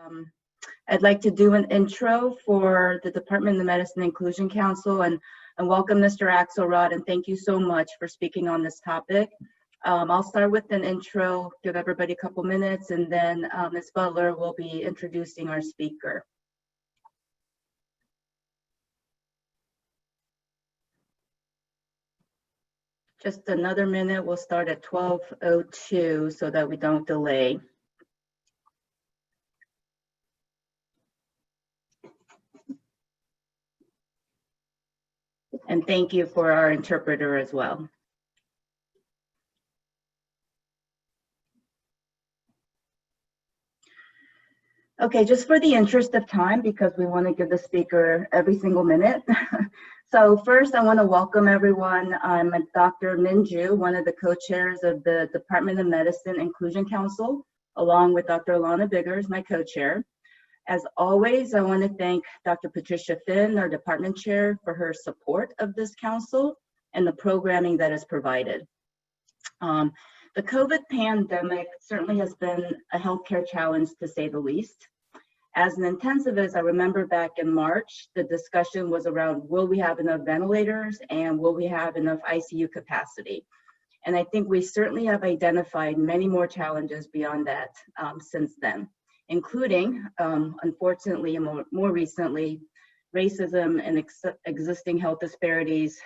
Um, I'd like to do an intro for the Department of Medicine Inclusion Council and welcome Mr. Axelrod, and thank you so much for speaking on this topic. I'll start with an intro, give everybody a couple minutes, and then Ms. Butler will be introducing our speaker. Just another minute, we'll start at 12:02 so that we don't delay. And thank you for our interpreter as well. Okay, just for the interest of time, because we want to give the speaker every single minute. So first, I want to welcome everyone. I'm Dr. Min Ju, one of the co-chairs of the Department of Medicine Inclusion Council, along with Dr. Alana Biggers, my co-chair. As always, I want to thank Dr. Patricia Finn, our department chair, for her support of this council and the programming that is provided. The COVID pandemic certainly has been a healthcare challenge, to say the least. As an intensivist, I remember back in March, the discussion was around, will we have enough ventilators and will we have enough ICU capacity? And I think we certainly have identified many more challenges beyond that since then, including, unfortunately, and more recently, racism and existing health disparities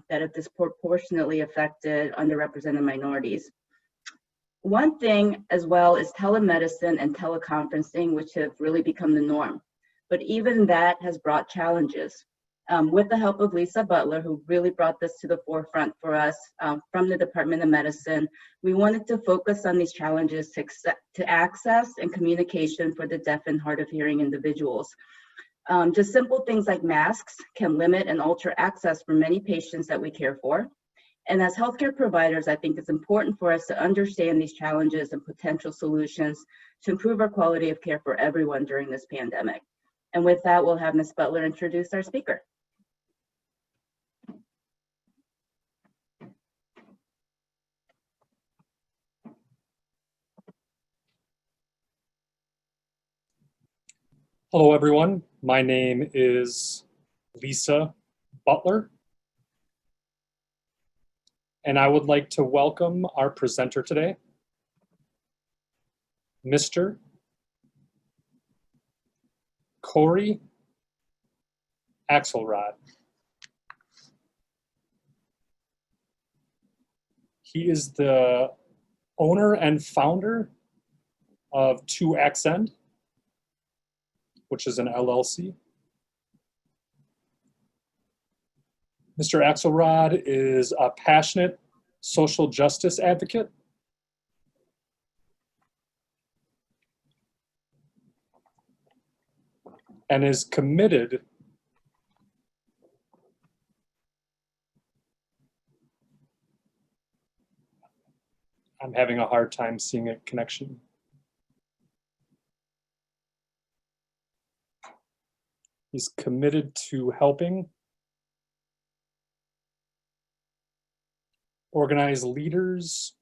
that have disproportionately affected underrepresented minorities. One thing as well is telemedicine and teleconferencing, which have really become the norm. But even that has brought challenges. With the help of Lisa Butler, who really brought this to the forefront for us from the Department of Medicine, we wanted to focus on these challenges to access and communication for the deaf and hard of hearing individuals. Just simple things like masks can limit and alter access for many patients that we care for. And as healthcare providers, I think it's important for us to understand these challenges and potential solutions to improve our quality of care for everyone during this pandemic. And with that, we'll have Ms. Butler introduce our speaker. Hello, everyone. My name is Lisa Butler, and I would like to welcome our presenter today, Mr. Corey Axelrod. He is the owner and founder of 2XN, which is an LLC. Mr. Axelrod is a passionate social justice advocate. And is committed I'm having a hard time seeing a connection. He's committed to helping organize leaders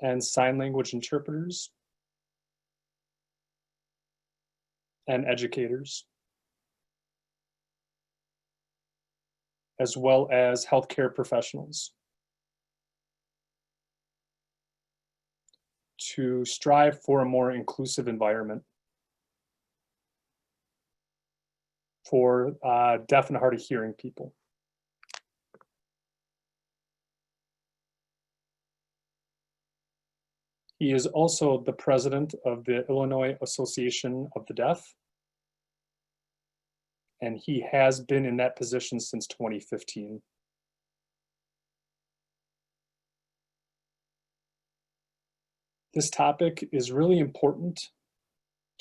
and sign language interpreters and educators, as well as healthcare professionals, to strive for a more inclusive environment for deaf and hard of hearing people. He is also the president of the Illinois Association of the Deaf, and he has been in that position since 2015. This topic is really important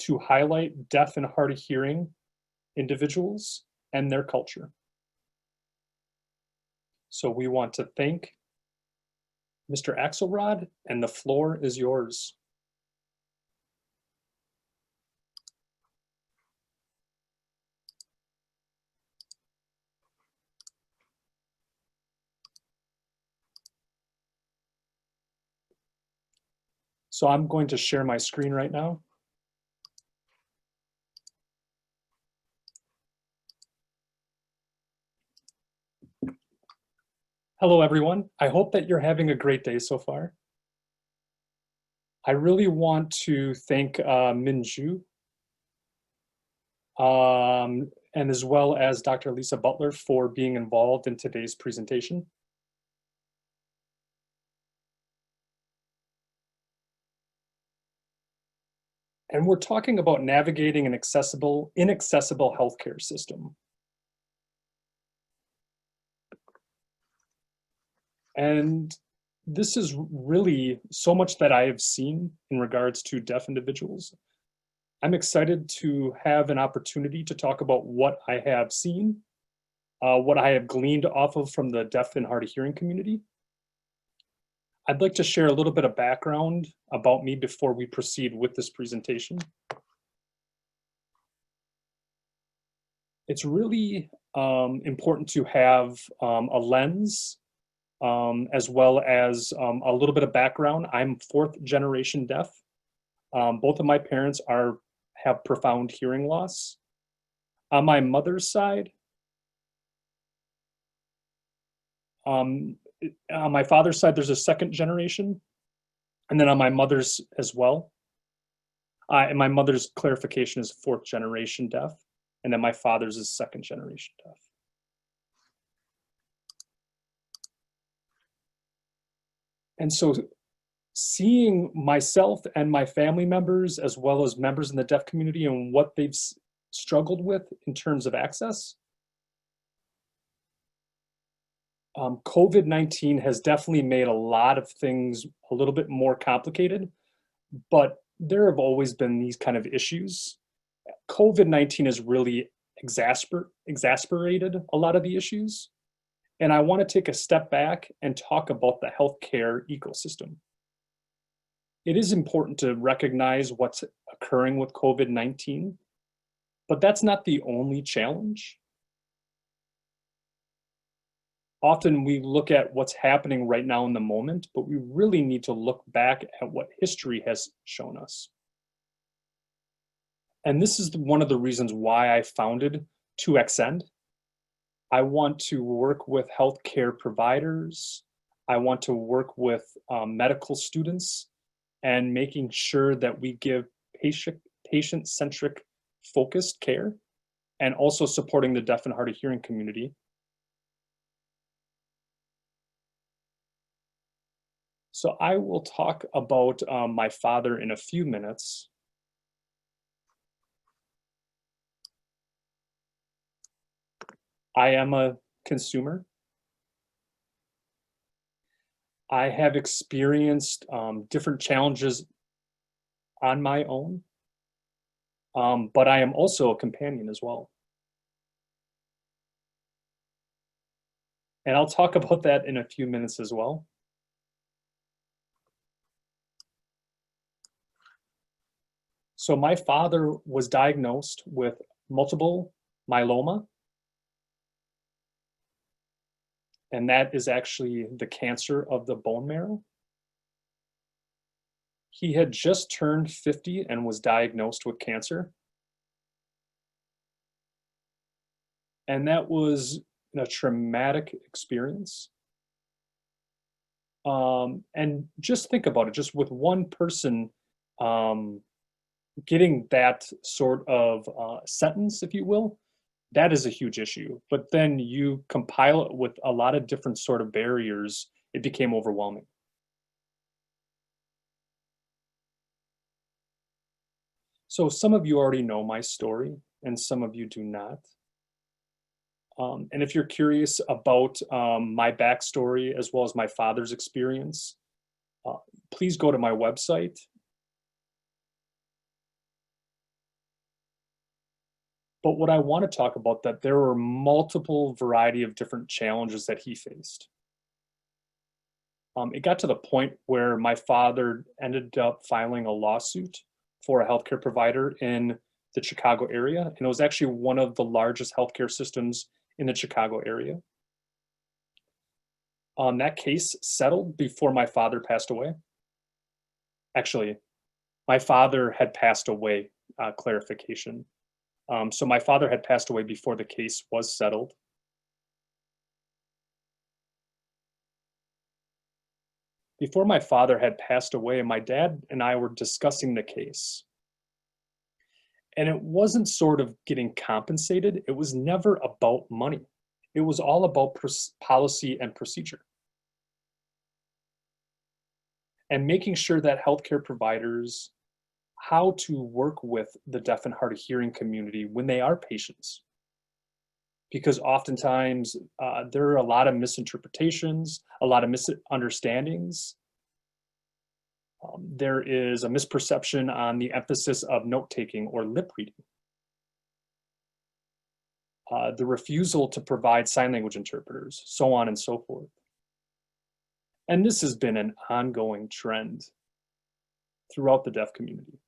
to highlight deaf and hard of hearing individuals and their culture. So we want to thank Mr. Axelrod, and the floor is yours. So I'm going to share my screen right now. Hello, everyone. I hope that you're having a great day so far. I really want to thank Minju and as well as Dr. Lisa Butler for being involved in today's presentation. And we're talking about navigating an inaccessible healthcare system. And this is really so much that I have seen in regards to deaf individuals. I'm excited to have an opportunity to talk about what I have seen, what I have gleaned off of from the deaf and hard of hearing community. I'd like to share a little bit of background about me before we proceed with this presentation. It's really important to have a lens as well as a little bit of background. I'm fourth generation deaf. Both of my parents have profound hearing loss. On my mother's side, on my father's side, there's a second generation, and then on my mother's as well. And my mother's clarification is fourth generation deaf, and then my father's is second generation deaf. And so seeing myself and my family members, as well as members in the deaf community and what they've struggled with in terms of access, COVID-19 has definitely made a lot of things a little bit more complicated, but there have always been these kind of issues. COVID-19 has really exacerbated a lot of the issues. And I want to take a step back and talk about the healthcare ecosystem. It is important to recognize what's occurring with COVID-19, but that's not the only challenge. Often we look at what's happening right now in the moment, but we really need to look back at what history has shown us. And this is one of the reasons why I founded 2XN. I want to work with healthcare providers. I want to work with medical students and making sure that we give patient-centric focused care and also supporting the deaf and hard of hearing community. So I will talk about my father in a few minutes. I am a consumer. I have experienced different challenges on my own, but I am also a companion as well. And I'll talk about that in a few minutes as well. So my father was diagnosed with multiple myeloma, and that is actually the cancer of the bone marrow. He had just turned 50 and was diagnosed with cancer. And that was a traumatic experience. And just think about it, just with one person getting that sort of sentence, if you will, that is a huge issue. But then you compile it with a lot of different sort of barriers, it became overwhelming. So some of you already know my story and some of you do not. And if you're curious about my backstory as well as my father's experience, please go to my website. But what I want to talk about, that there were multiple variety of different challenges that he faced. It got to the point where my father ended up filing a lawsuit for a healthcare provider in the Chicago area. And it was actually one of the largest healthcare systems in the Chicago area. That case settled before my father passed away. Actually, my father had passed away, clarification. So my father had passed away before the case was settled. Before my father had passed away, my dad and I were discussing the case. And it wasn't sort of getting compensated. It was never about money. It was all about policy and procedure. And making sure that healthcare providers, how to work with the deaf and hard of hearing community when they are patients. Because oftentimes there are a lot of misinterpretations, a lot of misunderstandings. There is a misperception on the emphasis of note-taking or lip reading. The refusal to provide sign language interpreters, so on and so forth. And this has been an ongoing trend throughout the deaf community.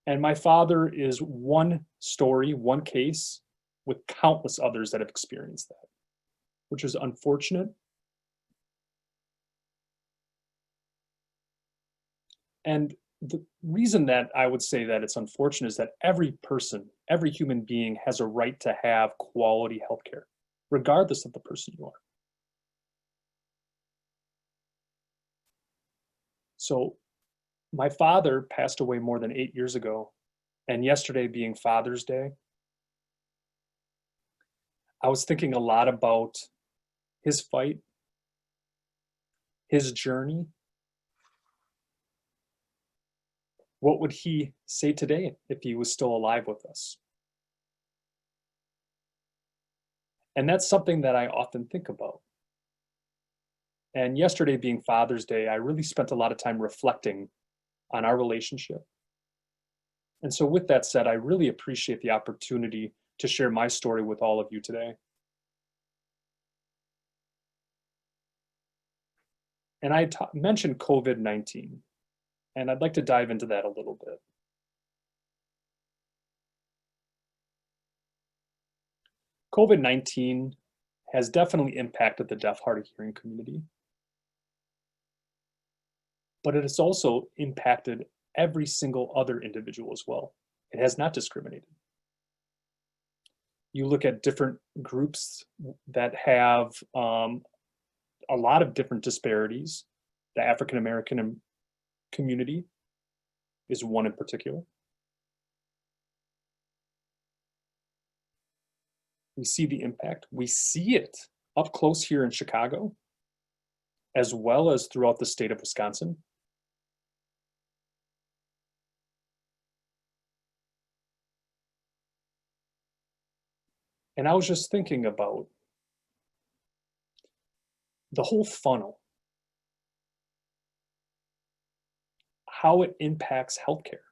And my father is one story, one case, with countless others that have experienced that, which is unfortunate. And the reason that I would say that it's unfortunate is that every person, every human being has a right to have quality healthcare, regardless of the person you are. So my father passed away more than 8 years ago, and yesterday being Father's Day, I was thinking a lot about his fight, his journey. What would he say today if he was still alive with us? And that's something that I often think about. And yesterday being Father's Day, I really spent a lot of time reflecting on our relationship. And so with that said, I really appreciate the opportunity to share my story with all of you today. And I mentioned COVID-19, and I'd like to dive into that a little bit. COVID-19 has definitely impacted the deaf, hard of hearing community, but it has also impacted every single other individual as well. It has not discriminated. You look at different groups that have a lot of different disparities. The African American community is one in particular. We see the impact. We see it up close here in Chicago, as well as throughout the state of Wisconsin. And I was just thinking about the whole funnel, how it impacts healthcare.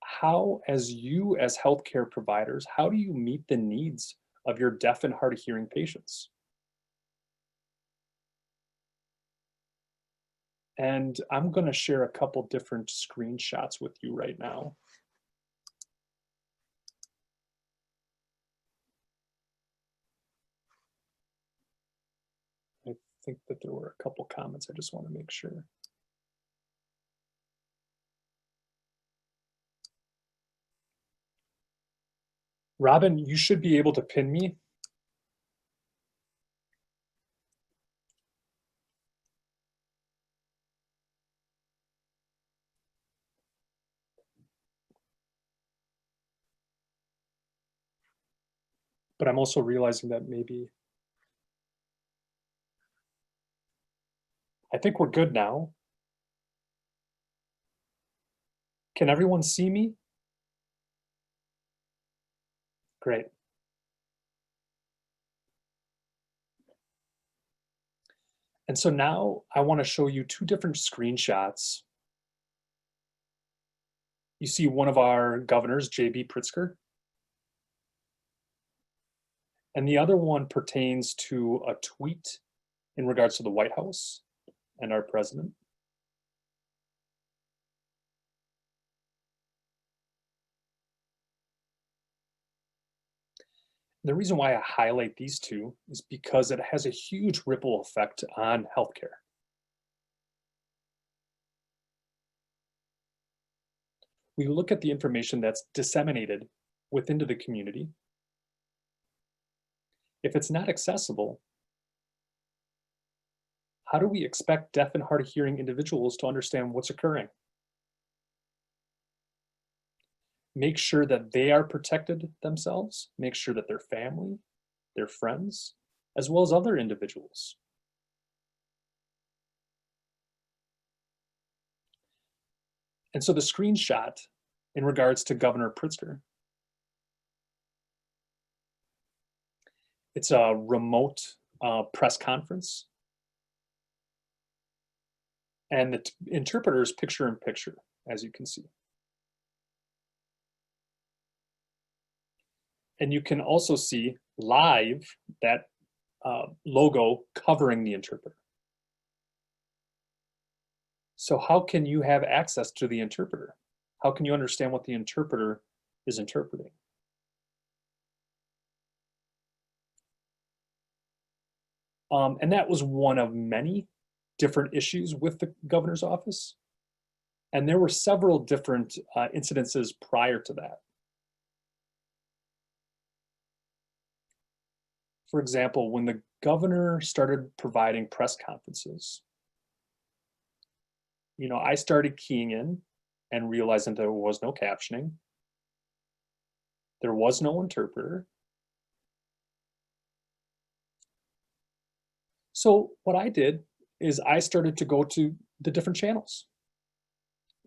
How, as you as healthcare providers, how do you meet the needs of your deaf and hard of hearing patients? And I'm going to share a couple different screenshots with you right now. I think that there were a couple comments. I just want to make sure. Robin, you should be able to pin me. But I'm also realizing that maybe, I think we're good now. Can everyone see me? Great. And so now I want to show you two different screenshots. You see one of our governors, J.B. Pritzker, and the other one pertains to a tweet in regards to the White House and our president. The reason why I highlight these two is because it has a huge ripple effect on healthcare. we look at the information that's disseminated within the community. If it's not accessible, how do we expect deaf and hard of hearing individuals to understand what's occurring? Make sure that they are protected themselves, make sure that their family, their friends, as well as other individuals. And so the screenshot in regards to Governor Pritzker, it's a remote press conference. And the interpreter is picture in picture, as you can see. And you can also see live that logo covering the interpreter. So how can you have access to the interpreter? How can you understand what the interpreter is interpreting? And that was one of many different issues with the governor's office. And there were several different incidences prior to that. For example, when the governor started providing press conferences, I started keying in and realizing there was no captioning. There was no interpreter. So what I did is I started to go to the different channels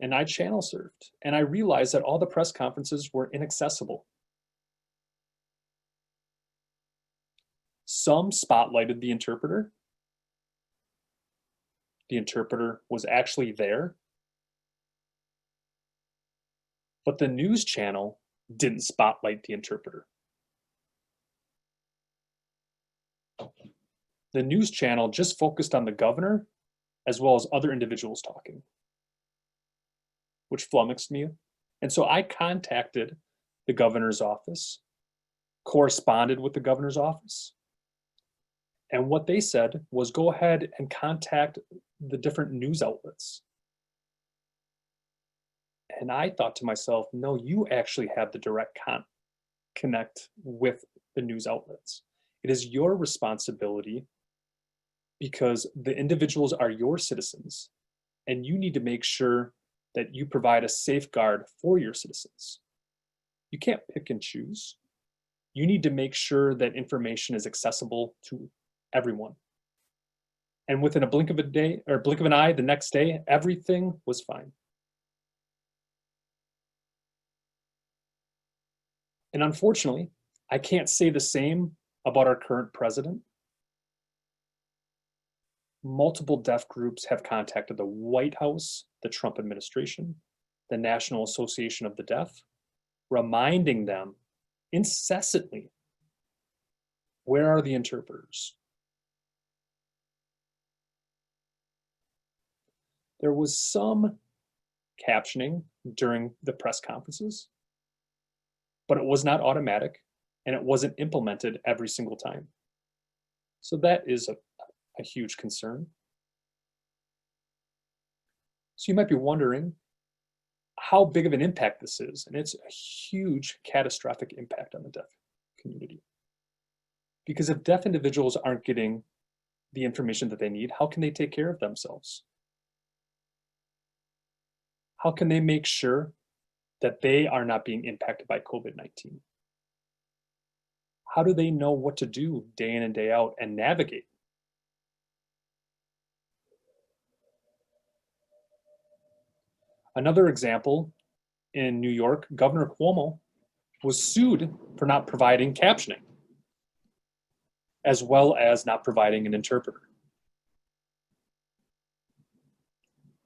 and I channel surfed, and I realized that all the press conferences were inaccessible. Some spotlighted the interpreter. The interpreter was actually there, but the news channel didn't spotlight the interpreter. The news channel just focused on the governor as well as other individuals talking, which flummoxed me. And so I contacted the governor's office, corresponded with the governor's office, and what they said was go ahead and contact the different news outlets. And I thought to myself, no, you actually have the direct connect with the news outlets. It is your responsibility because the individuals are your citizens, and you need to make sure that you provide a safeguard for your citizens. You can't pick and choose. You need to make sure that information is accessible to everyone. And within a blink of a day or blink of an eye, the next day, everything was fine. And unfortunately, I can't say the same about our current president. Multiple deaf groups have contacted the White House, the Trump administration, the National Association of the Deaf, reminding them incessantly, where are the interpreters? There was some captioning during the press conferences, but it was not automatic and it wasn't implemented every single time. So that is a huge concern. So you might be wondering how big of an impact this is, and it's a huge catastrophic impact on the deaf community. Because if deaf individuals aren't getting the information that they need, how can they take care of themselves? How can they make sure that they are not being impacted by COVID-19? How do they know what to do day in and day out and navigate? Another example, in New York, Governor Cuomo was sued for not providing captioning, as well as not providing an interpreter.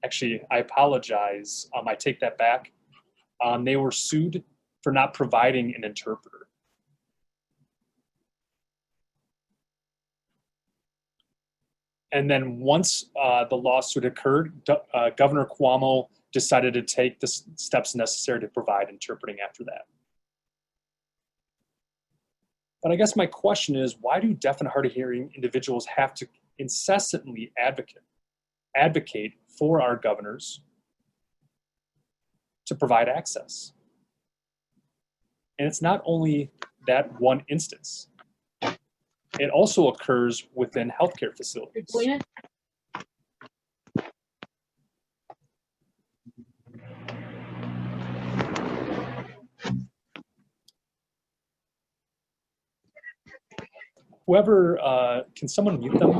Actually, I apologize. I take that back. They were sued for not providing an interpreter. And then once the lawsuit occurred, Governor Cuomo decided to take the steps necessary to provide interpreting after that. But I guess my question is, why do deaf and hard of hearing individuals have to incessantly advocate for our governors to provide access. And it's not only that one instance. It also occurs within healthcare facilities. Whoever, can someone mute them?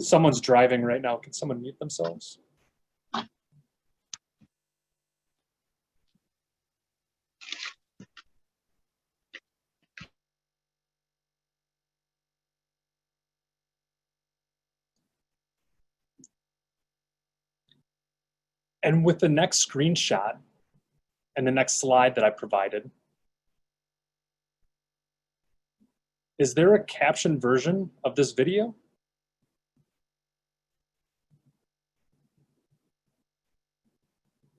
Someone's driving right now. Can someone mute themselves? And with the next screenshot and the next slide that I provided, is there a captioned version of this video?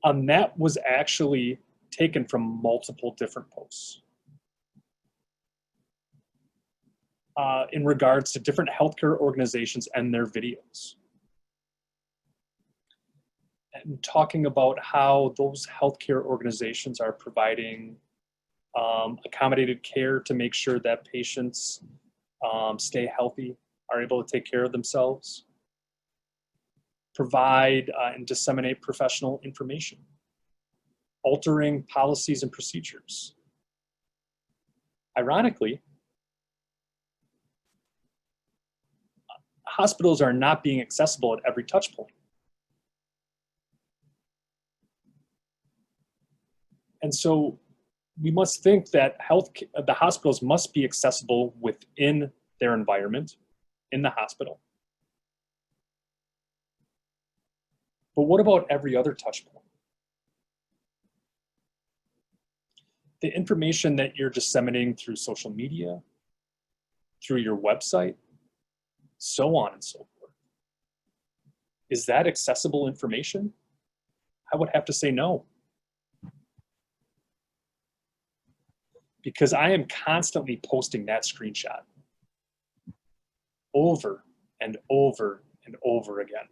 That was actually taken from multiple different posts in regards to different healthcare organizations and their videos. And talking about how those healthcare organizations are providing accommodated care to make sure that patients stay healthy, are able to take care of themselves, provide and disseminate professional information, altering policies and procedures. Ironically, hospitals are not being accessible at every touch point. And so we must think that the hospitals must be accessible within their environment, in the hospital. But what about every other touch point? The information that you're disseminating through social media, through your website, so on and so forth. Is that accessible information? I would have to say no. Because I am constantly posting that screenshot over and over and over again.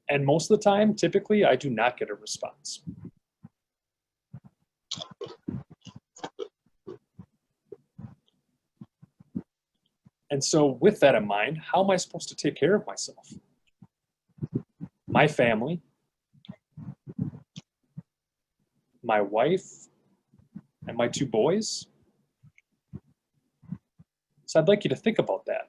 And most of the time, typically, I do not get a response. And so with that in mind, how am I supposed to take care of myself? My family, my wife, and my 2 boys. So I'd like you to think about that.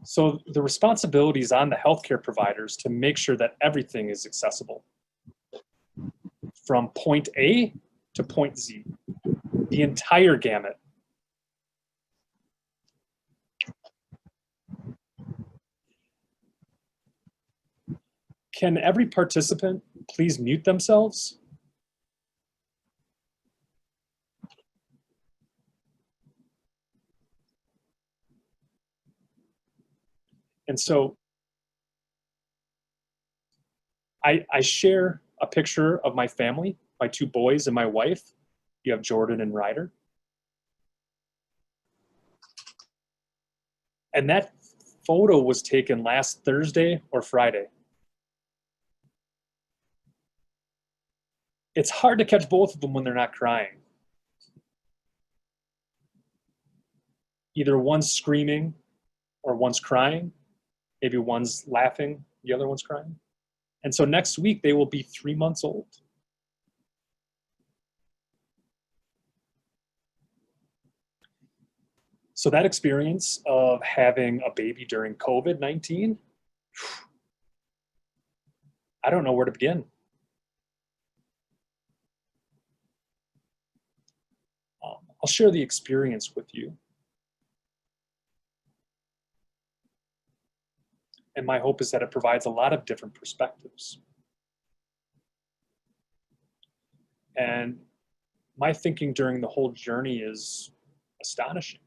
So the responsibility is on the healthcare providers to make sure that everything is accessible. From point A to point Z, the entire gamut. Can every participant please mute themselves? And so I share a picture of my family, my 2 boys and my wife. You have Jordan and Ryder. And that photo was taken last Thursday or Friday. It's hard to catch both of them when they're not crying. Either one's screaming or one's crying. Maybe one's laughing, the other one's crying. And so next week they will be 3 months old. So that experience of having a baby during COVID-19, I don't know where to begin. I'll share the experience with you. And my hope is that it provides a lot of different perspectives. And my thinking during the whole journey is astonishing.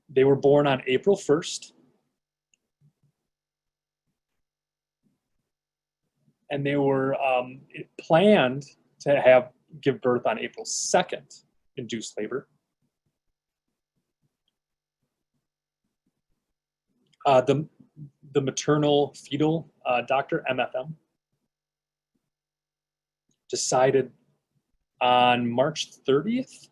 They were born on April 1st. And they were planned to give birth on April 2nd. induced labor. The maternal fetal doctor, MFM, decided on March 30th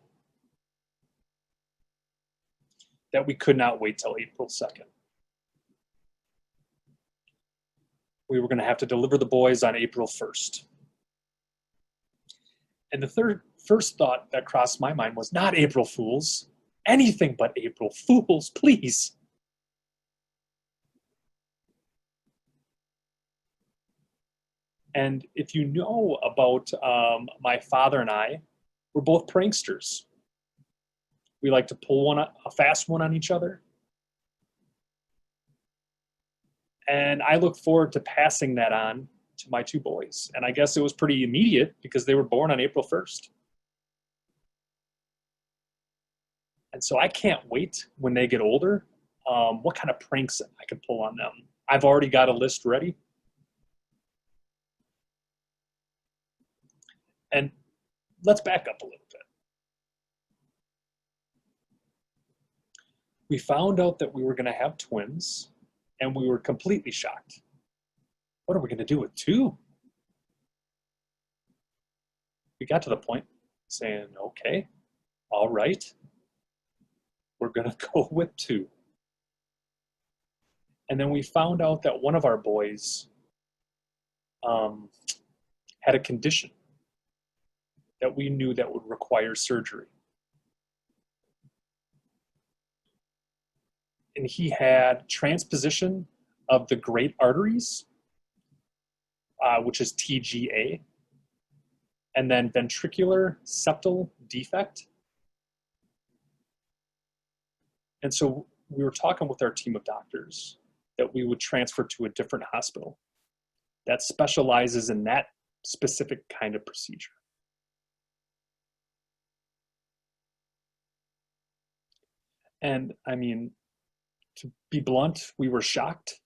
that we could not wait till April 2nd. We were going to have to deliver the boys on April 1st. And the first thought that crossed my mind was not April Fools, anything but April Fools, please. And if you know about my father and I, we're both pranksters. We like to pull a fast one on each other. And I look forward to passing that on to my two boys. And I guess it was pretty immediate because they were born on April 1st. And so I can't wait when they get older, what kind of pranks I can pull on them. I've already got a list ready. And let's back up a little bit. We found out that we were going to have twins, and we were completely shocked. What are we going to do with two? We got to the point saying, okay, all right, we're going to go with two. And then we found out that one of our boys had a condition that we knew that would require surgery. And he had transposition of the great arteries, which is TGA, and then ventricular septal defect. And so we were talking with our team of doctors that we would transfer to a different hospital that specializes in that specific kind of procedure. And I mean, to be blunt, we were shocked.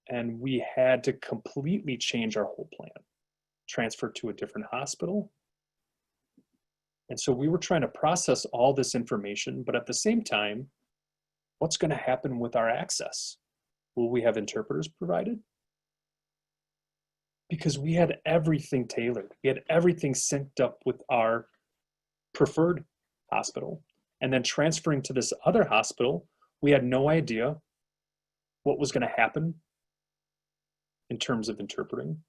And we had to completely change our whole plan, transfer to a different hospital. And so we were trying to process all this information, but at the same time, what's going to happen with our access? Will we have interpreters provided? Because we had everything tailored. We had everything synced up with our preferred hospital. And then transferring to this other hospital, we had no idea what was going to happen in terms of interpreting.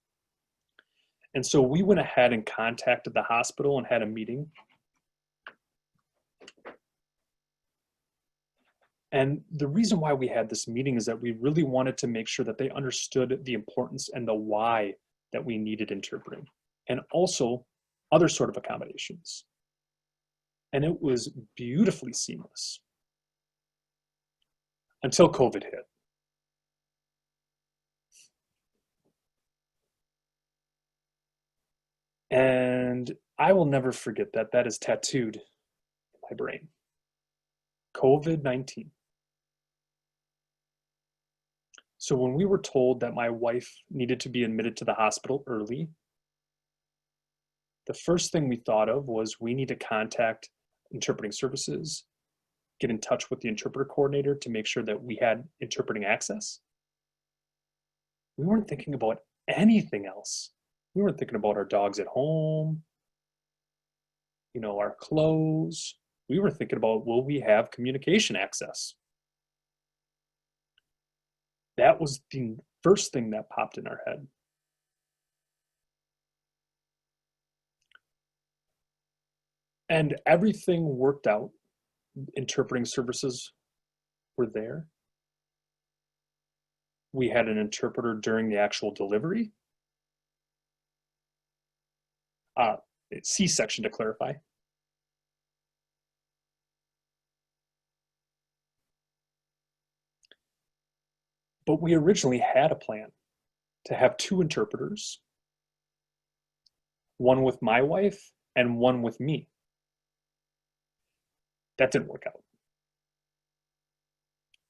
And so we went ahead and contacted the hospital and had a meeting. And the reason why we had this meeting is that we really wanted to make sure that they understood the importance and the why that we needed interpreting, and also other sort of accommodations. And it was beautifully seamless until COVID hit. And I will never forget that. That is tattooed in my brain. COVID-19. So when we were told that my wife needed to be admitted to the hospital early, the first thing we thought of was we need to contact interpreting services, get in touch with the interpreter coordinator to make sure that we had interpreting access. We weren't thinking about anything else. We weren't thinking about our dogs at home, our clothes. We were thinking about, will we have communication access? That was the first thing that popped in our head. And everything worked out. Interpreting services were there. We had an interpreter during the actual delivery. C-section to clarify. But we originally had a plan to have two interpreters, one with my wife and one with me. That didn't work out.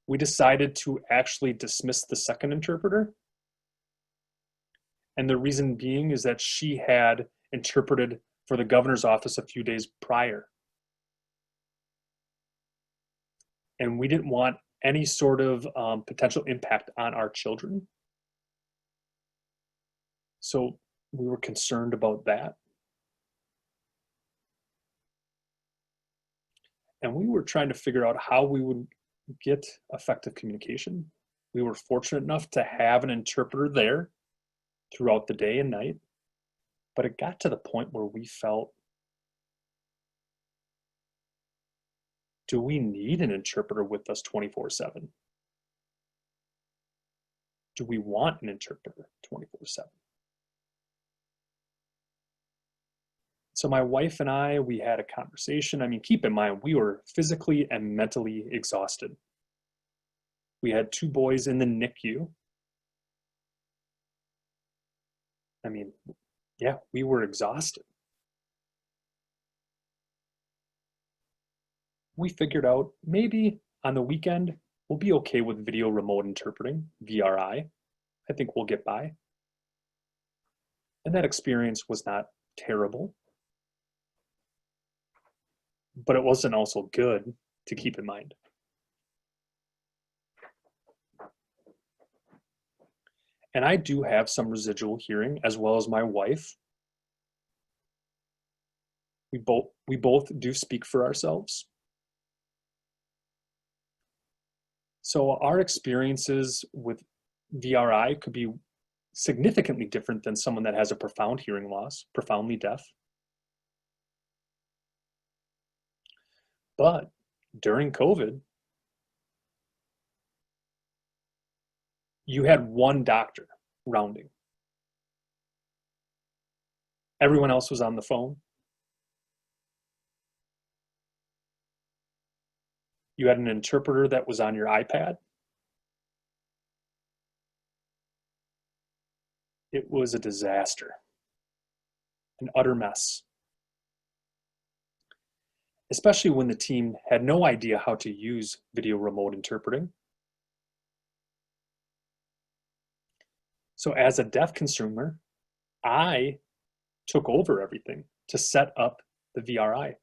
We decided to actually dismiss the second interpreter. And the reason being is that she had interpreted for the governor's office a few days prior. And we didn't want any sort of potential impact on our children. So we were concerned about that. And we were trying to figure out how we would get effective communication. We were fortunate enough to have an interpreter there throughout the day and night, but it got to the point where we felt, do we need an interpreter with us 24/7? Do we want an interpreter 24/7? So my wife and I, we had a conversation. I mean, keep in mind, we were physically and mentally exhausted. We had 2 boys in the NICU. I mean, yeah, we were exhausted. We figured out maybe on the weekend, we'll be okay with video remote interpreting, VRI. I think we'll get by. And that experience was not terrible, but it wasn't also good to keep in mind. And I do have some residual hearing, as well as my wife. We both do speak for ourselves. So our experiences with VRI could be significantly different than someone that has a profound hearing loss, profoundly deaf. But during COVID, you had one doctor rounding. Everyone else was on the phone. You had an interpreter that was on your iPad. It was a disaster, an utter mess. Especially when the team had no idea how to use video remote interpreting. So as a deaf consumer, I took over everything to set up the VRI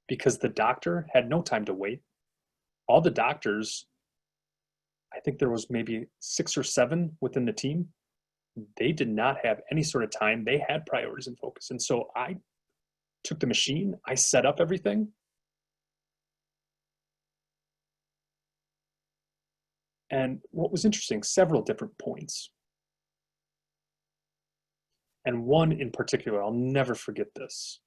because the doctor had no time to wait. All the doctors, I think there was maybe 6 or 7 within the team, they did not have any sort of time. They had priorities and focus. And so I took the machine, I set up everything. And what was interesting, several different points. And one in particular, I'll never forget this.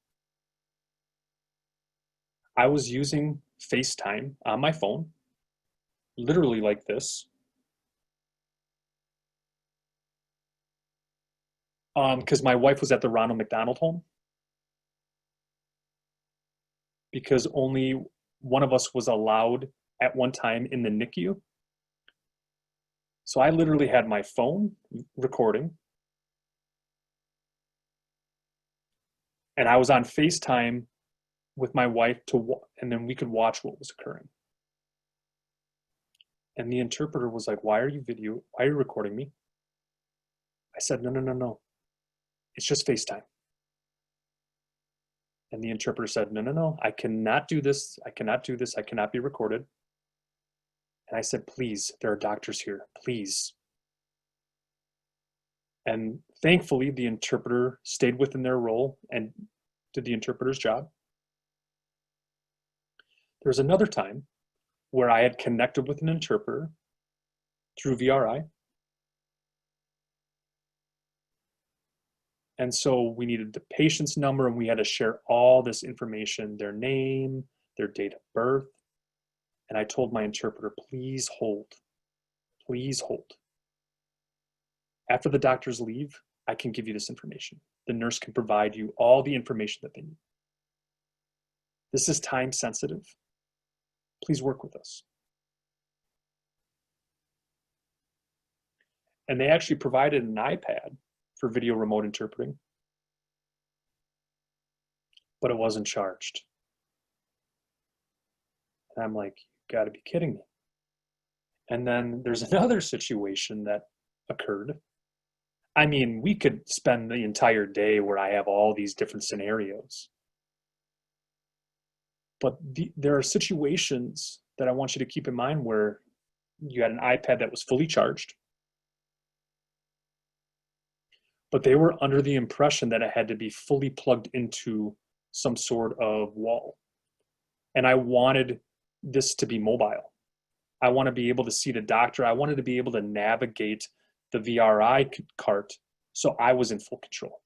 I was using FaceTime on my phone, literally like this. Because my wife was at the Ronald McDonald home. Because only one of us was allowed at one time in the NICU. So I literally had my phone recording. And I was on FaceTime with my wife and then we could watch what was occurring. And the interpreter was like, why are you recording me? I said, no. It's just FaceTime. And the interpreter said, no, I cannot do this. I cannot do this. I cannot be recorded. And I said, please, there are doctors here, please. And thankfully, the interpreter stayed within their role and did the interpreter's job. There was another time where I had connected with an interpreter through VRI. And so we needed the patient's number and we had to share all this information, their name, their date of birth. And I told my interpreter, please hold, please hold. After the doctors leave, I can give you this information. The nurse can provide you all the information that they need. This is time sensitive. Please work with us. And they actually provided an iPad for video remote interpreting, but it wasn't charged. And I'm like, you gotta be kidding me. And then there's another situation that occurred. I mean, we could spend the entire day where I have all these different scenarios. But there are situations that I want you to keep in mind where you had an iPad that was fully charged, but they were under the impression that it had to be fully plugged into some sort of wall. And I wanted this to be mobile. I want to be able to see the doctor. I wanted to be able to navigate the VRI cart, so I was in full control.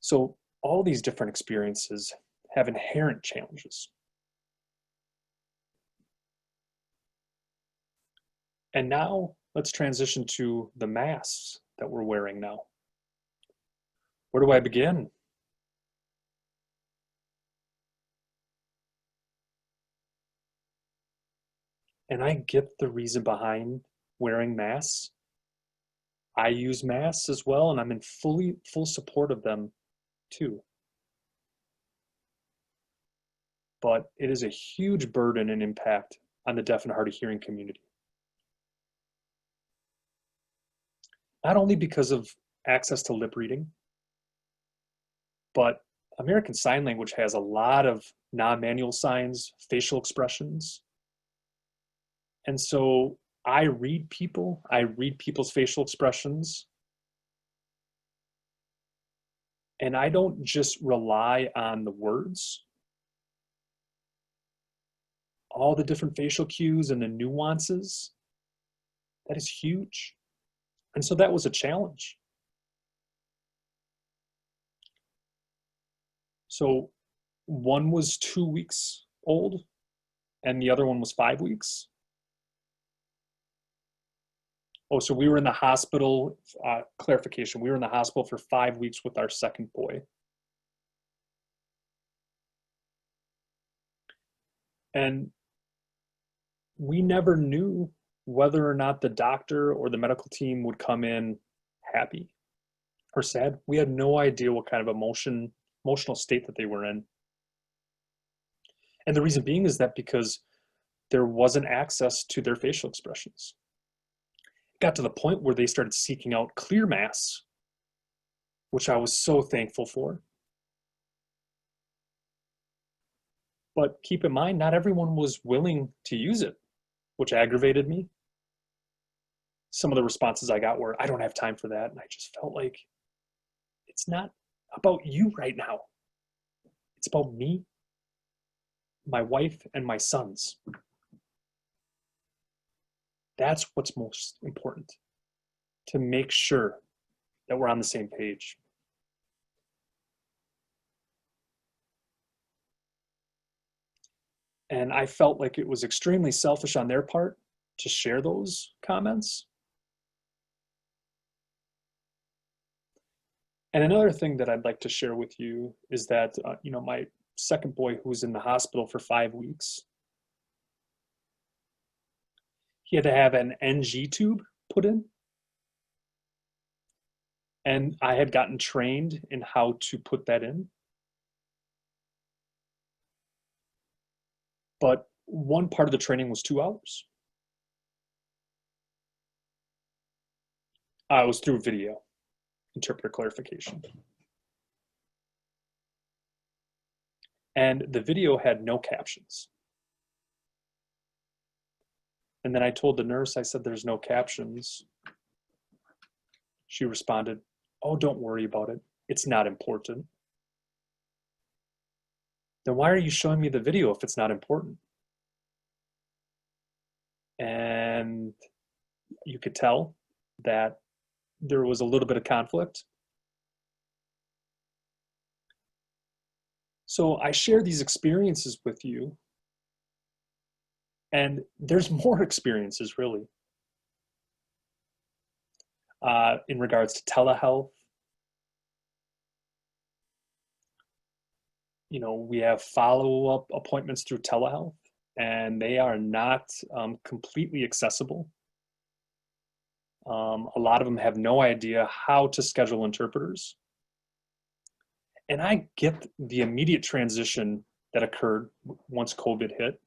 So all these different experiences have inherent challenges. And now let's transition to the masks that we're wearing now. Where do I begin? And I get the reason behind wearing masks. I use masks as well, and I'm in full support of them too. But it is a huge burden and impact on the deaf and hard of hearing community. Not only because of access to lip reading, but American Sign Language has a lot of non-manual signs, facial expressions. And so I read people's facial expressions. And I don't just rely on the words. All the different facial cues and the nuances, that is huge. And so that was a challenge. So one was 2 weeks old and the other one was 5 weeks. Oh, so we were in the hospital, clarification, we were in the hospital for 5 weeks with our second boy. And we never knew whether or not the doctor or the medical team would come in happy or sad. We had no idea what kind of emotional state that they were in. And the reason being is that because there wasn't access to their facial expressions. It got to the point where they started seeking out clear masks, which I was so thankful for. But keep in mind, not everyone was willing to use it, which aggravated me. Some of the responses I got were, I don't have time for that. And I just felt like it's not about you right now. It's about me, my wife, and my sons. That's what's most important, to make sure that we're on the same page. And I felt like it was extremely selfish on their part to share those comments. And another thing that I'd like to share with you is that, my second boy, who was in the hospital for 5 weeks, he had to have an NG tube put in. And I had gotten trained in how to put that in. But one part of the training was 2 hours. I was through video, interpreter clarification. And the video had no captions. And then I told the nurse, I said, there's no captions. She responded, oh, don't worry about it. It's not important. Then why are you showing me the video if it's not important? And you could tell that there was a little bit of conflict. So I share these experiences with you, and there's more experiences really in regards to telehealth. We have follow-up appointments through telehealth, and they are not completely accessible. A lot of them have no idea how to schedule interpreters. And I get the immediate transition that occurred once COVID hit.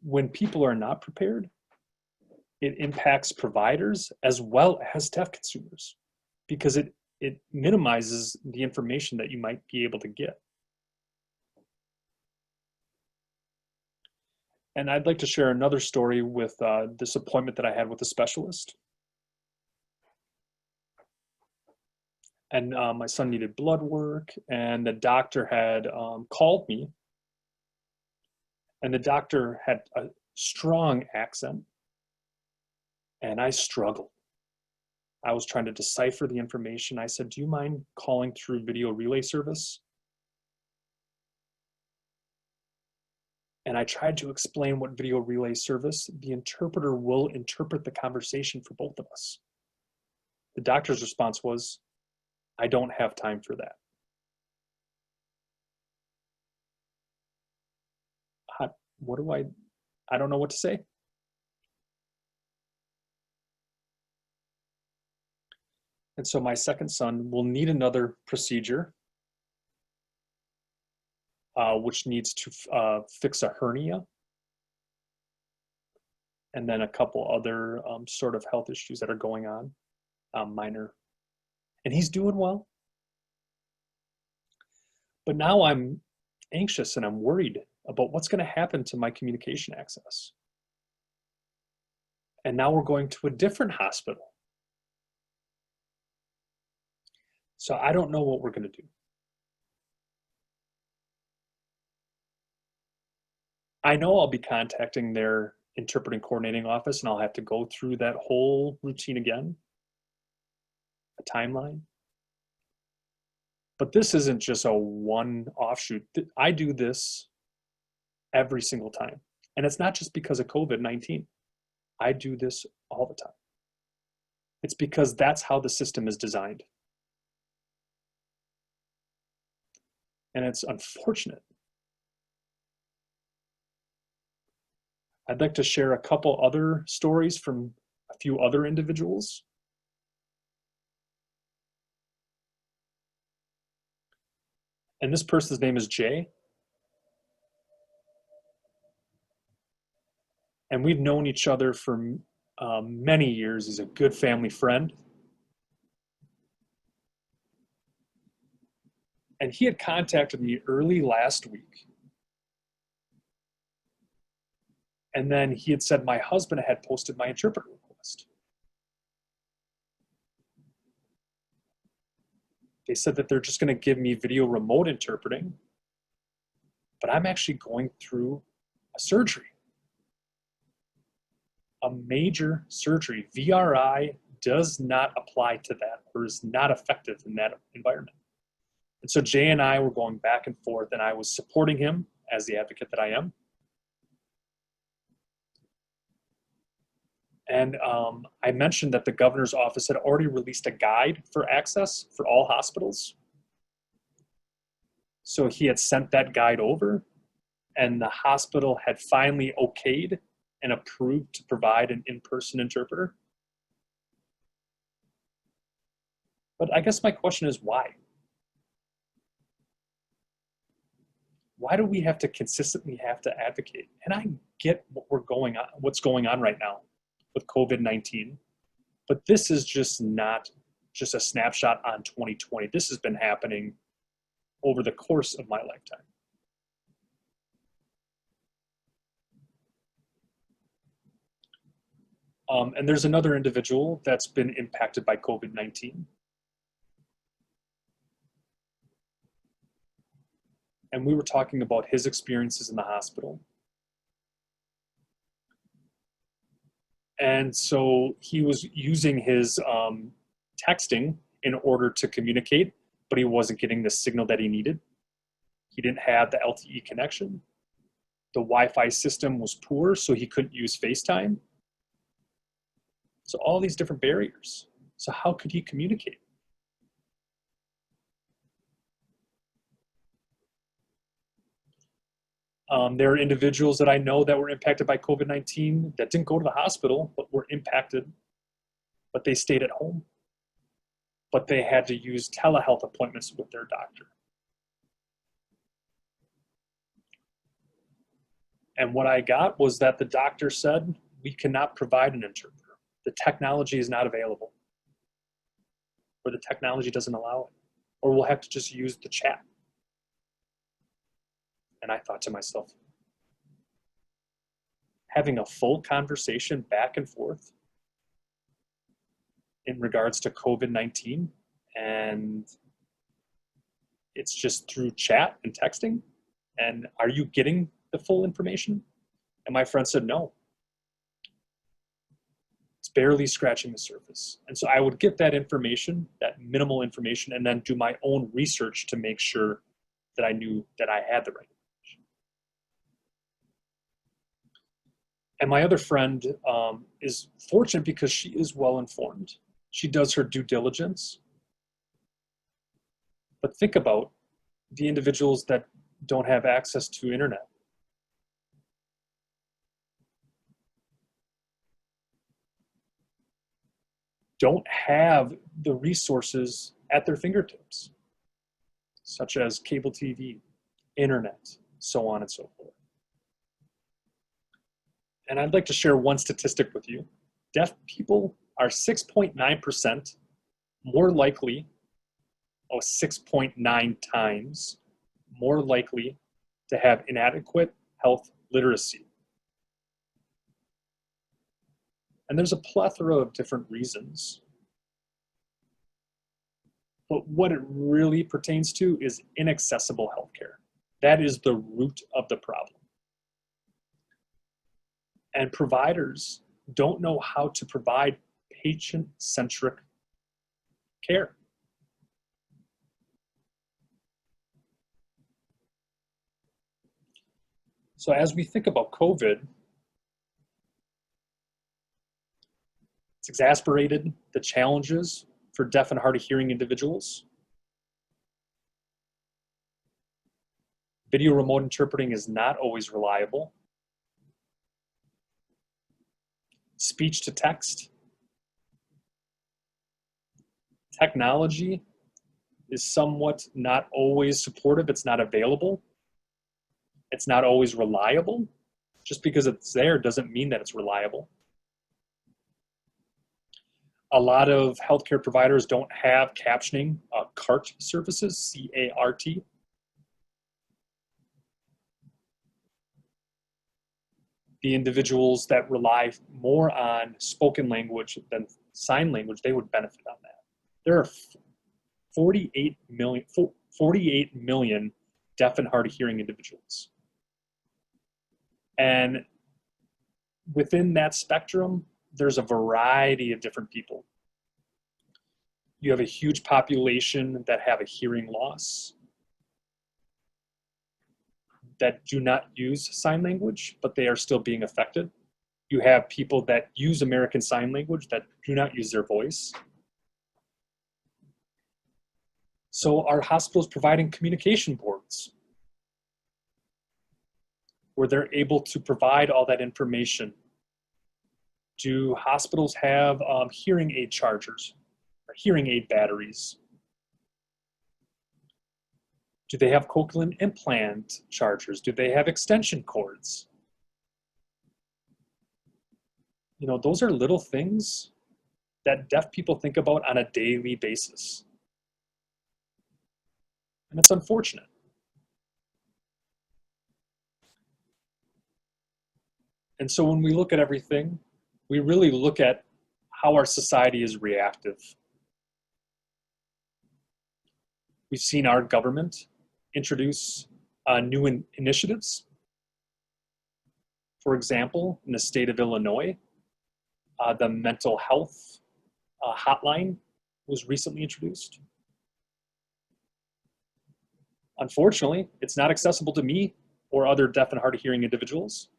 when people are not prepared, it impacts providers as well as deaf consumers, because it minimizes the information that you might be able to get. And I'd like to share another story with this appointment that I had with a specialist. And my son needed blood work, and the doctor had called me, and the doctor had a strong accent, and I struggled. I was trying to decipher the information. I said, "Do you mind calling through video relay service?" And I tried to explain what video relay service, the interpreter will interpret the conversation for both of us. The doctor's response was, "I don't have time for that." What do I don't know what to say. And so my second son will need another procedure, which needs to fix a hernia, and then a couple other sort of health issues that are going on, minor. And he's doing well. But now I'm anxious and I'm worried about what's going to happen to my communication access. And now we're going to a different hospital. So I don't know what we're going to do. I know I'll be contacting their interpreting coordinating office, and I'll have to go through that whole routine again, a timeline. But this isn't just a one offshoot. I do this every single time. And it's not just because of COVID-19. I do this all the time. It's because that's how the system is designed. And it's unfortunate. I'd like to share a couple other stories from a few other individuals. And this person's name is Jay. And we've known each other for many years. He's a good family friend. And he had contacted me early last week. And then he had said my husband had posted my interpreter request. They said that they're just going to give me video remote interpreting, but I'm actually going through a surgery, a major surgery. VRI does not apply to that, or is not effective in that environment. And so Jay and I were going back and forth, and I was supporting him as the advocate that I am. And I mentioned that the governor's office had already released a guide for access for all hospitals. So he had sent that guide over, and the hospital had finally okayed and approved to provide an in-person interpreter. But I guess my question is why? Why do we have to consistently have to advocate? And I get what's going on right now with COVID-19, but this is just not just a snapshot on 2020. This has been happening over the course of my lifetime. And there's another individual that's been impacted by COVID-19. And we were talking about his experiences in the hospital. And so he was using his texting in order to communicate, but he wasn't getting the signal that he needed. He didn't have the LTE connection. The Wi-Fi system was poor, so he couldn't use FaceTime. So all these different barriers. So how could he communicate? There are individuals that I know that were impacted by COVID-19 that didn't go to the hospital, but were impacted, but they stayed at home. But they had to use telehealth appointments with their doctor. And what I got was that the doctor said, we cannot provide an interpreter. The technology is not available, or the technology doesn't allow it, or we'll have to just use the chat. And I thought to myself, having a full conversation back and forth in regards to COVID-19, and it's just through chat and texting, and are you getting the full information? And my friend said, no. It's barely scratching the surface. And so I would get that information, that minimal information, and then do my own research to make sure that I knew that I had the right information. And my other friend is fortunate because she is well informed. She does her due diligence. But think about the individuals that don't have access to internet. Don't have the resources at their fingertips, such as cable TV, internet, so on and so forth. And I'd like to share one statistic with you. Deaf people are 6.9% more likely, 6.9 times more likely to have inadequate health literacy. And there's a plethora of different reasons. But what it really pertains to is inaccessible healthcare. That is the root of the problem. And providers don't know how to provide patient-centric care. So as we think about COVID, it's exacerbated the challenges for deaf and hard of hearing individuals. Video remote interpreting is not always reliable. Speech to text. Technology is somewhat not always supportive. It's not available. It's not always reliable. Just because it's there doesn't mean that it's reliable. A lot of healthcare providers don't have captioning, CART services, C-A-R-T. The individuals that rely more on spoken language than sign language, they would benefit on that. There are 48 million deaf and hard of hearing individuals. And within that spectrum, there's a variety of different people. You have a huge population that have a hearing loss, that do not use sign language, but they are still being affected. You have people that use American Sign Language that do not use their voice. So are hospitals providing communication boards where they're able to provide all that information? Do hospitals have hearing aid chargers or hearing aid batteries? Do they have cochlear implant chargers? Do they have extension cords? You know, those are little things that deaf people think about on a daily basis. And it's unfortunate. And so when we look at everything, we really look at how our society is reactive. We've seen our government introduce new initiatives. For example, in the state of Illinois, the mental health hotline was recently introduced. Unfortunately, it's not accessible to me or other deaf and hard of hearing individuals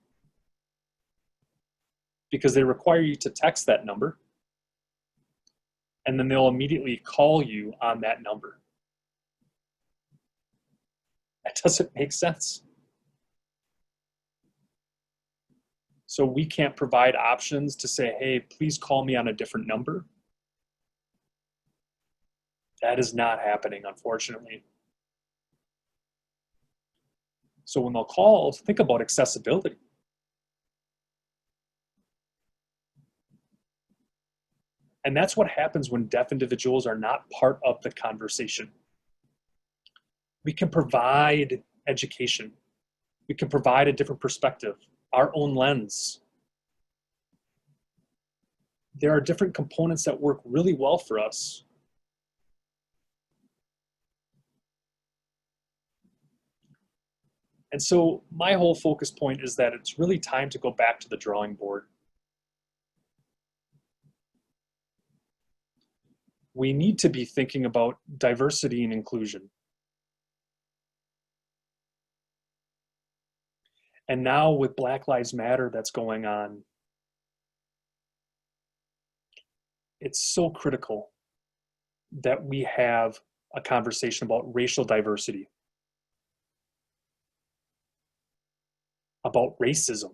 because they require you to text that number, and then they'll immediately call you on that number. That doesn't make sense. So we can't provide options to say, hey, please call me on a different number. That is not happening, unfortunately. So when they'll call, think about accessibility. And that's what happens when deaf individuals are not part of the conversation. We can provide education. We can provide a different perspective, our own lens. There are different components that work really well for us. And so my whole focus point is that it's really time to go back to the drawing board. We need to be thinking about diversity and inclusion. And now with Black Lives Matter that's going on, it's so critical that we have a conversation about racial diversity, about racism.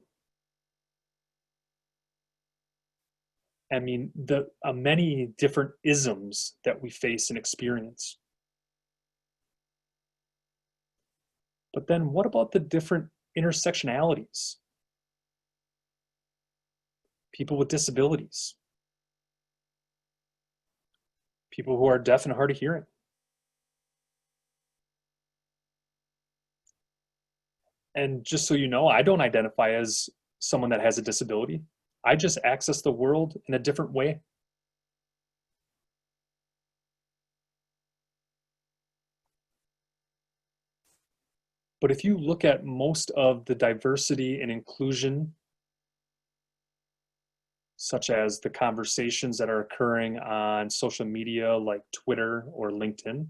I mean, the many different isms that we face and experience. But then what about the different intersectionalities? People with disabilities, people who are deaf and hard of hearing. And just so you know, I don't identify as someone that has a disability. I just access the world in a different way. But if you look at most of the diversity and inclusion, such as the conversations that are occurring on social media like Twitter or LinkedIn,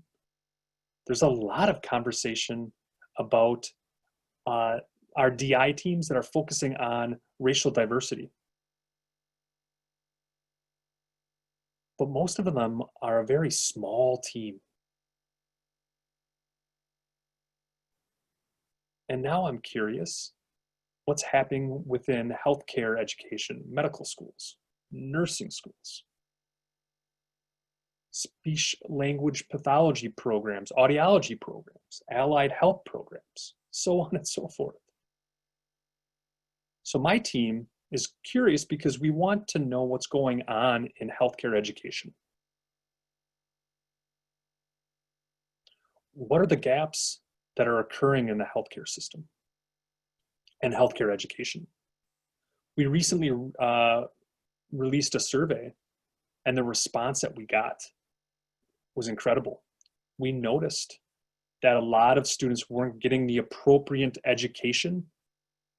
there's a lot of conversation about our DI teams that are focusing on racial diversity. But most of them are a very small team. And now I'm curious, what's happening within healthcare education, medical schools, nursing schools, speech language pathology programs, audiology programs, allied health programs, so on and so forth. So my team is curious because we want to know what's going on in healthcare education. What are the gaps that are occurring in the healthcare system and healthcare education? We recently released a survey, and the response that we got was incredible. We noticed that a lot of students weren't getting the appropriate education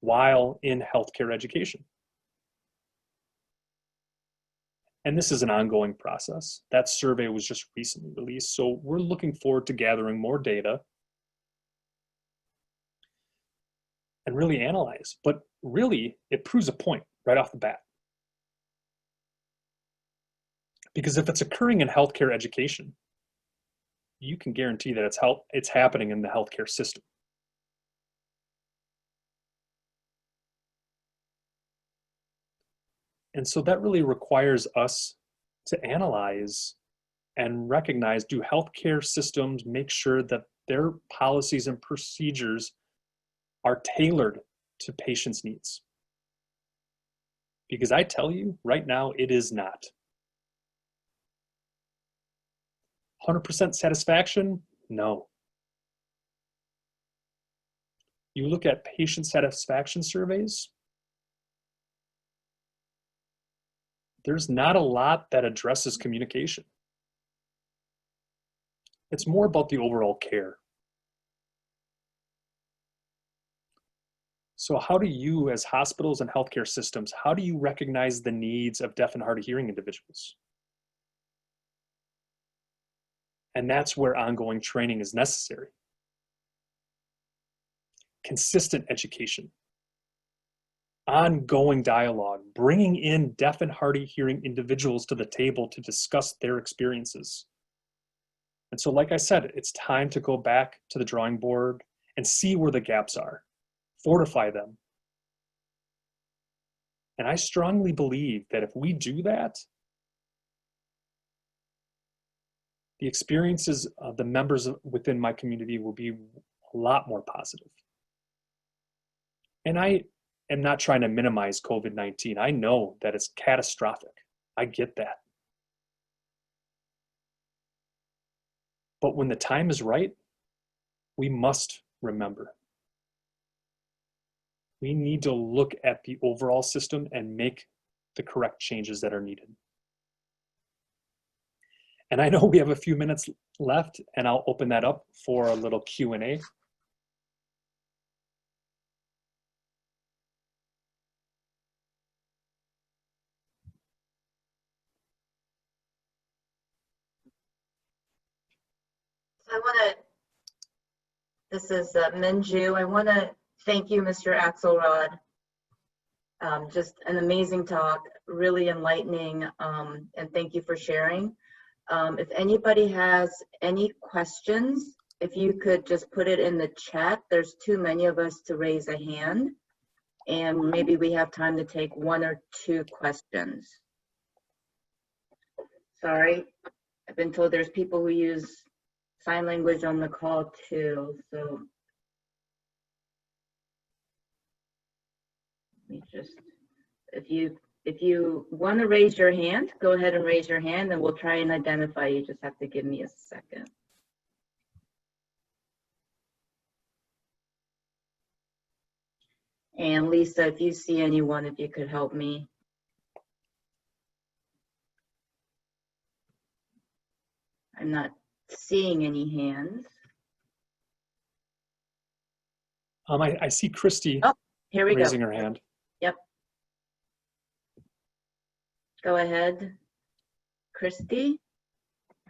while in healthcare education. And this is an ongoing process. That survey was just recently released, so we're looking forward to gathering more data and really analyze. But really, it proves a point right off the bat. Because if it's occurring in healthcare education, you can guarantee that it's happening in the healthcare system. And so that really requires us to analyze and recognize, do healthcare systems make sure that their policies and procedures are tailored to patients' needs? Because I tell you, right now, it is not. 100% satisfaction? No. You look at patient satisfaction surveys, there's not a lot that addresses communication. It's more about the overall care. So how do you, as hospitals and healthcare systems, how do you recognize the needs of deaf and hard of hearing individuals? And that's where ongoing training is necessary. Consistent education, ongoing dialogue, bringing in deaf and hard of hearing individuals to the table to discuss their experiences. And so, like I said, it's time to go back to the drawing board and see where the gaps are, fortify them. And I strongly believe that if we do that, the experiences of the members within my community will be a lot more positive. And I am not trying to minimize COVID-19. I know that it's catastrophic. I get that. But when the time is right, we must remember. We need to look at the overall system and make the correct changes that are needed. And I know we have a few minutes left, and I'll open that up for a little Q&A. I want to, this is Minju. I want to thank you, Mr. Axelrod. Just an amazing talk, really enlightening, and thank you for sharing. If anybody has any questions, if you could just put it in the chat. There's too many of us to raise a hand, and maybe we have time to take 1 or 2 questions. Sorry, I've been told there's people who use sign language on the call too, so let me just, if you want to raise your hand, go ahead and raise your hand and we'll try and identify you. Just have to give me a second. And Lisa, if you see anyone, if you could help me. I'm not seeing any hands. I see Christy Here we raising go. her hand. Yep. Go ahead, Christy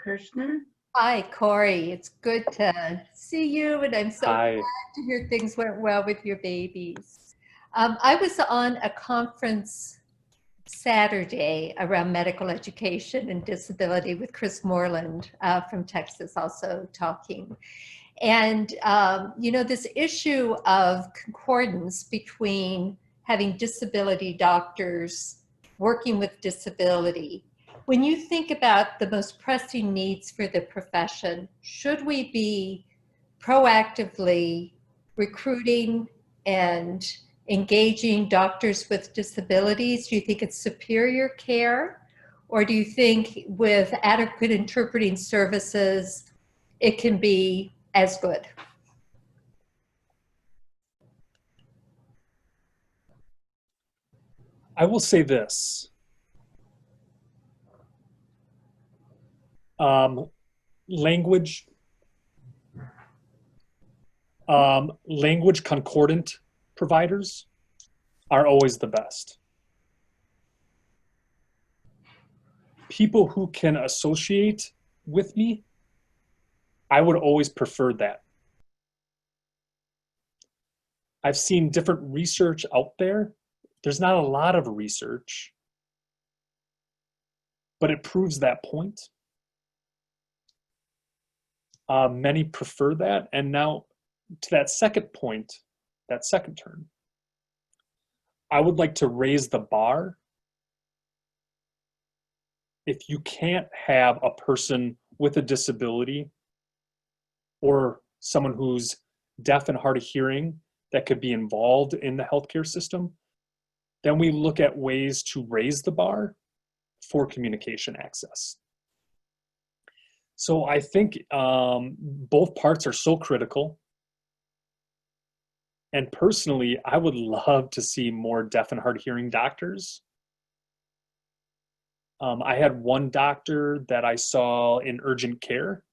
Kirschner. Hi, Corey. It's good to see you, and I'm so Hi. glad to hear things went well with your babies. I was on a conference Saturday around medical education and disability with Chris Moreland from Texas also talking. And, you know, this issue of concordance between having disability doctors working with disability. When you think about the most pressing needs for the profession, should we be proactively recruiting and engaging doctors with disabilities? Do you think it's superior care? Or do you think with adequate interpreting services, it can be as good? I will say this. Language concordant providers are always the best. People who can associate with me, I would always prefer that. I've seen different research out there. There's not a lot of research, but it proves that point. Many prefer that. And now to that second point, that second term, I would like to raise the bar. If you can't have a person with a disability or someone who's deaf and hard of hearing that could be involved in the healthcare system, then we look at ways to raise the bar for communication access. So I think both parts are so critical. And personally, I would love to see more deaf and hard of hearing doctors. I had one doctor that I saw in urgent care.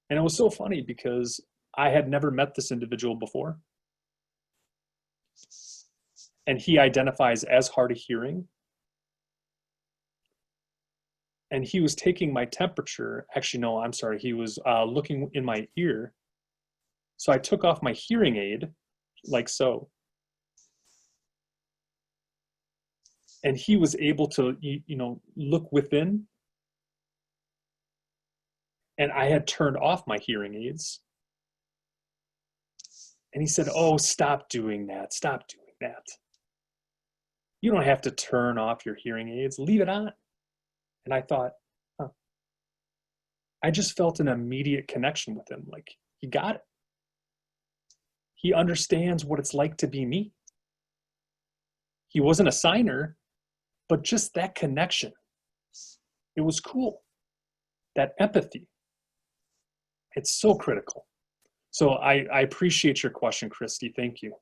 And it was so funny because I had never met this individual before. And he identifies as hard of hearing. And he was taking my temperature. Actually, no, I'm sorry. He was looking in my ear. So I took off my hearing aid, like so. And he was able to, you know, look within. And I had turned off my hearing aids. And he said, "Oh, stop doing that. Stop doing that. You don't have to turn off your hearing aids. Leave it on." And I thought, huh. I just felt an immediate connection with him. Like, he got it. He understands what it's like to be me. He wasn't a signer, but just that connection. It was cool. that empathy. It's so critical. So I appreciate your question, Christy. Thank you.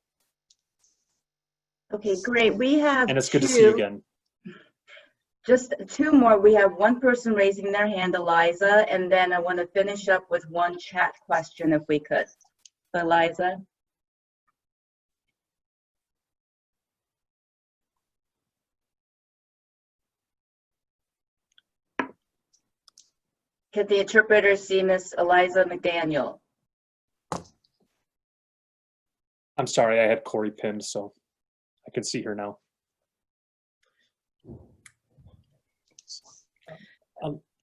Okay, great. We have And it's good to see you again. Just two more. We have one person raising their hand, Eliza, and then I want to finish up with one chat question if we could. So, Eliza. Could the interpreter see Miss Eliza McDaniel? I'm sorry, I had Corey pinned, so I can see her now.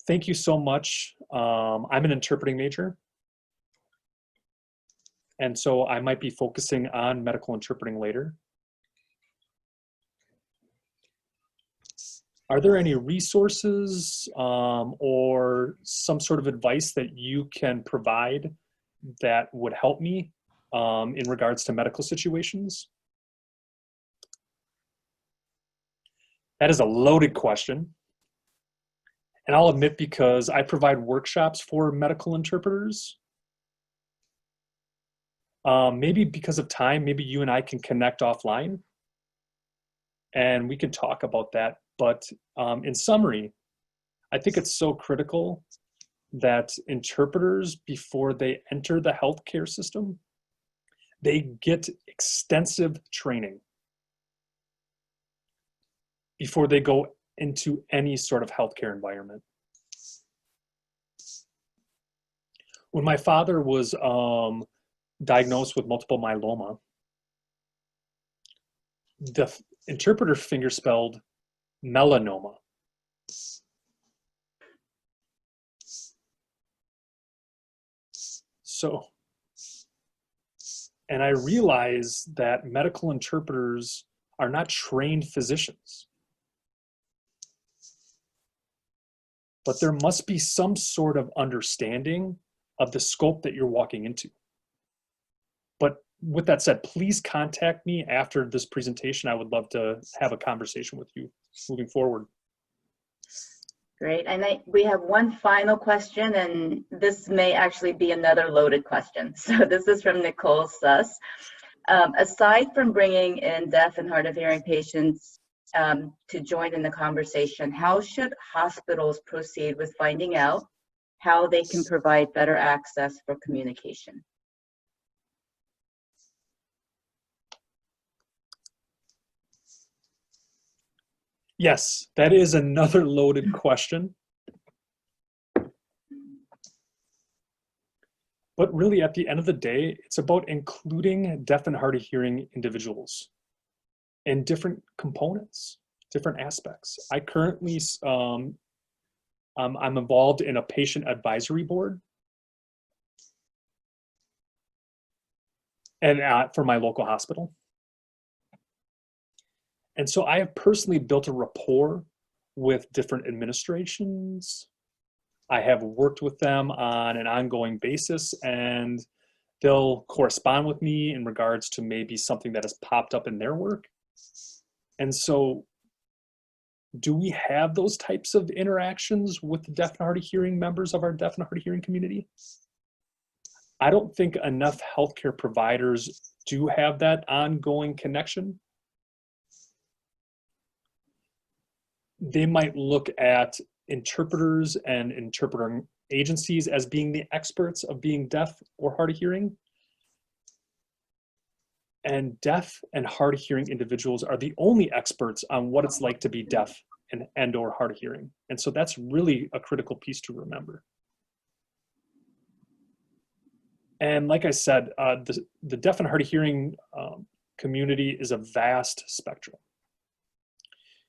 Thank you so much. I'm an interpreting major. And so I might be focusing on medical interpreting later. Are there any resources or some sort of advice that you can provide that would help me in regards to medical situations? That is a loaded question. And I'll admit, because I provide workshops for medical interpreters, maybe because of time, maybe you and I can connect offline and we can talk about that. But in summary, I think it's so critical that interpreters, before they enter the healthcare system, they get extensive training before they go into any sort of healthcare environment. When my father was diagnosed with multiple myeloma, the interpreter fingerspelled melanoma. So, and I realize that medical interpreters are not trained physicians. But there must be some sort of understanding of the scope that you're walking into. But with that said, please contact me after this presentation. I would love to have a conversation with you moving forward. Great. And we have one final question, and this may actually be another loaded question. So this is from Nicole Suss. Aside from bringing in deaf and hard of hearing patients to join in the conversation, how should hospitals proceed with finding out how they can provide better access for communication? Yes, that is another loaded question. But really, at the end of the day, it's about including deaf and hard of hearing individuals in different components, different aspects. I currently, I'm involved in a patient advisory board and for my local hospital. And so I have personally built a rapport with different administrations. I have worked with them on an ongoing basis, and they'll correspond with me in regards to maybe something that has popped up in their work. And so do we have those types of interactions with the deaf and hard of hearing members of our deaf and hard of hearing community? I don't think enough healthcare providers do have that ongoing connection. They might look at interpreters and interpreting agencies as being the experts of being deaf or hard of hearing. And deaf and hard of hearing individuals are the only experts on what it's like to be deaf and or hard of hearing. And so that's really a critical piece to remember. And like I said, the deaf and hard of hearing community is a vast spectrum.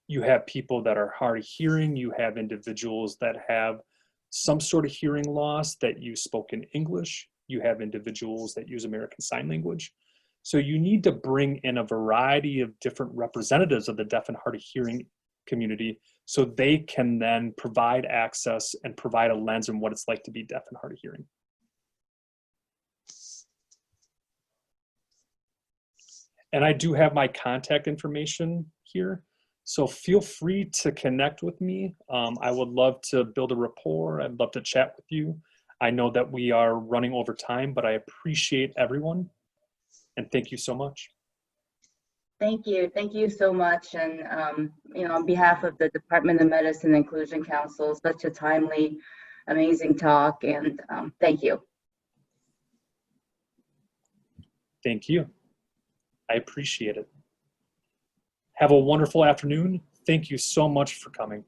You have people that are hard of hearing, you have individuals that have some sort of hearing loss that use spoken English, you have individuals that use American Sign Language. So you need to bring in a variety of different representatives of the deaf and hard of hearing community so they can then provide access and provide a lens on what it's like to be deaf and hard of hearing. And I do have my contact information here. So feel free to connect with me. I would love to build a rapport. I'd love to chat with you. I know that we are running over time, but I appreciate everyone. And thank you so much. Thank you. Thank you so much. And, on behalf of the Department of Medicine Inclusion Council, such a timely, amazing talk. And thank you. Thank you. I appreciate it. Have a wonderful afternoon. Thank you so much for coming.